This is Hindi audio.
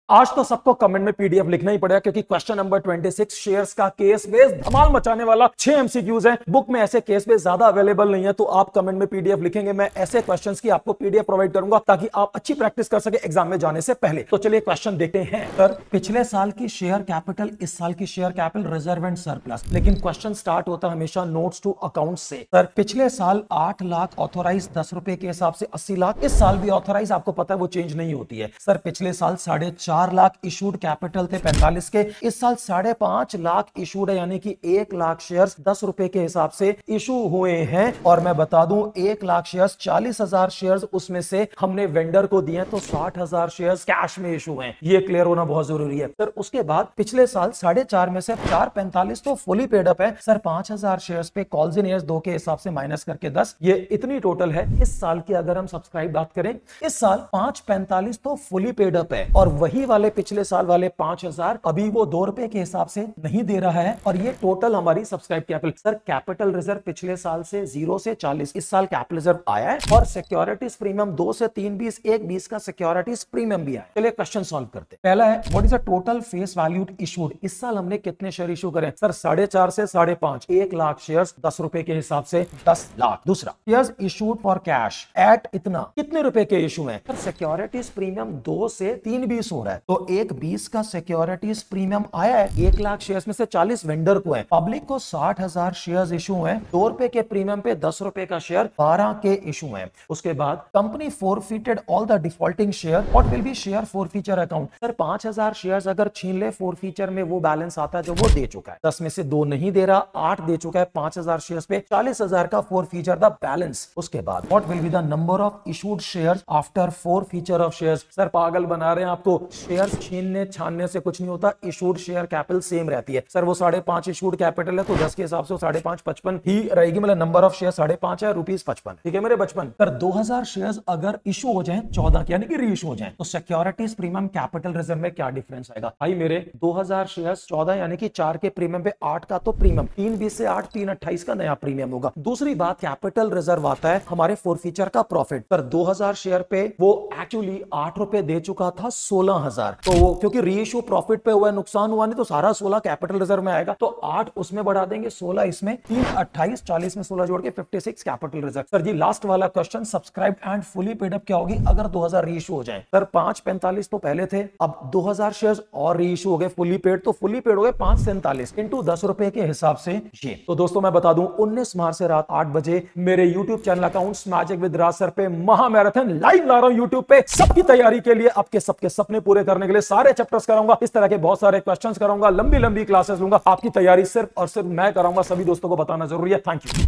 आज तो सबको कमेंट में पीडीएफ लिखना ही पड़ेगा क्योंकि क्वेश्चन नंबर 26 शेयर्स का केस बेस धमाल मचाने वाला 6 एमसीक्यूज है। बुक में ऐसे केस बेस ज्यादा अवेलेबल नहीं है, तो आप कमेंट में पीडीएफ लिखेंगे, मैं ऐसे क्वेश्चंस की आपको पीडीएफ प्रोवाइड करूंगा ताकि आप अच्छी प्रैक्टिस कर सके एग्जाम में जाने से पहले। तो चलिए क्वेश्चन देखते हैं। सर, पिछले साल की शेयर कैपिटल, इस साल की share capital, reserve and surplus. लेकिन क्वेश्चन स्टार्ट होता हमेशा नोट्स टू अकाउंट से। सर, पिछले साल 8 लाख ऑथोराइज 10 रुपए के हिसाब से 80 लाख, इस साल भी ऑथोराइज, आपको पता है वो चेंज नहीं होती है। सर, पिछले साल 4.5 लाख इशूड कैपिटल थे 45 के, इस साल 5.5 लाख इशूड है, यानी कि 1 लाख शेयर्स 10 रुपए के हिसाब से इशू हुए हैं। और मैं बता दूं 1 लाख शेयर्स, 40,000 शेयर्स उसमें से हमने वेंडर को दिए, तो 60,000 शेयर्स कैश में इशू हैं। ये क्लियर होना बहुत जरूरी है। सर, उसके बाद पिछले साल 4.5 में से 4.45 तो फुली पेड अप है। सर, 5,000 शेयर्स पे कॉल्स इन ईयर्स 2 के हिसाब से माइनस करके 10, ये इतनी टोटल है। इस साल की अगर हम सब्सक्राइब बात करें, इस साल 5.45 तो फुली पेड अप है, और वही वाले पिछले साल वाले 5,000 अभी वो 2 रुपए के हिसाब से नहीं दे रहा है। और ये टोटल हमारी subscribe capital. Sir, capital reserve पिछले साल से 0 से 40, इस साल कैपिटल रिजर्व आया है, और सिक्योरिटीज प्रीमियम 2 से 3 20, 1 का सिक्योरिटीज प्रीमियम भी आया। चलिए क्वेश्चन सॉल्व करते हैं। पहला है, what is the total face value issued. इस साल हमने कितने शेयर इशू करे? सर, 4.5 से 5.5, 1 लाख शेयर्स 10 रुपए के हिसाब से 10 लाख। दूसरा, shares issued for cash at इतना, कितने रुपए के इशू है? सर, सिक्योरिटीज प्रीमियम 2 से 3 20 हो रहा है, तो 1 का सिक्योरिटीज प्रीमियम आया है। 1 लाख शेयर्स में से 40 वेंडर को है, पब्लिक को 60,000 शेयर्स इशू है, 2 रुपए के प्रीमियम पे 10 रुपए का शेयर 12 के इशू है। उसके बाद company forfeited all the defaulting share, what will be share forfeiture account. Sir, 5,000 shares अगर छीन ले फोरफीचर में, वो बैलेंस आता है जो वो दे चुका है। 10 में से 2 नहीं दे रहा, 8 दे चुका है। 5,000 शेयर्स पे 40,000 का फोरफीचर द बैलेंस। उसके बाद what will be the number of issued shares after forfeiture of shares. Sir, पागल बना रहे हैं आपको, शेयर्स छीनने छानने से कुछ नहीं होता, इशूड शेयर कैपिटल सेम रहती है। सर, वो 5.5 इशूड कैपिटल है, तो 10 के हिसाब से 5.5 55 ही रहेगी, मतलब नंबर ऑफ शेयर 5.5 है, ₹55, ठीक है मेरे बचपन। सर, 2,000 शेयर्स अगर इशू हो जाए 14 यानी कि री इशू हो जाए, तो सिक्योरिटीज प्रीमियम कैपिटल रिजर्व में क्या डिफरेंस आएगा? भाई मेरे 2,000 शेयर्स 14 यानी कि 4 के प्रीमियम पे 8 का तो प्रीमियम, 3 20 से 8 328 का नया प्रीमियम होगा। दूसरी बात, कैपिटल रिजर्व आता है हमारे फोरफीचर का प्रॉफिट। सर, 2,000 शेयर पे वो एक्चुअली 8 रुपए दे चुका था 16,000, तो वो क्योंकि री इशू प्रॉफिट पे हुआ, नुकसान हुआ नहीं, तो सारा 16 कैपिटल रिजर्व में आएगा, तो 8 उसमें बढ़ा देंगे, 16 इसमें, 3 28, 40 में 16 जोड़ के 56 कैपिटल रिजर्व। सर जी, लास्ट वाला question, subscribe and fully paid up क्या होगी अगर 2,000 री इशू हो जाए? सर, 5.45 तो पहले थे, अब 2,000 शेयर्स और री इशू हो गए फुली पेड, तो फुली पेड हो गए 5.47 इंटू 10 रुपए के हिसाब से ये। तो दोस्तों मैं बता दूं, 19 मार्च से रात 8 बजे मेरे YouTube channel accounts magic with Raj sir पे महा मैराथन लाइव ला रहा हूं यूट्यूब पे, सबकी तैयारी के लिए, आपके सबके सपने पूरे करने के लिए सारे चैप्टर्स कराऊंगा, इस तरह के बहुत सारे क्वेश्चंस कराऊंगा, लंबी लंबी क्लासेस लूंगा। आपकी तैयारी सिर्फ और सिर्फ मैं कराऊंगा, सभी दोस्तों को बताना जरूरी है। Thank you.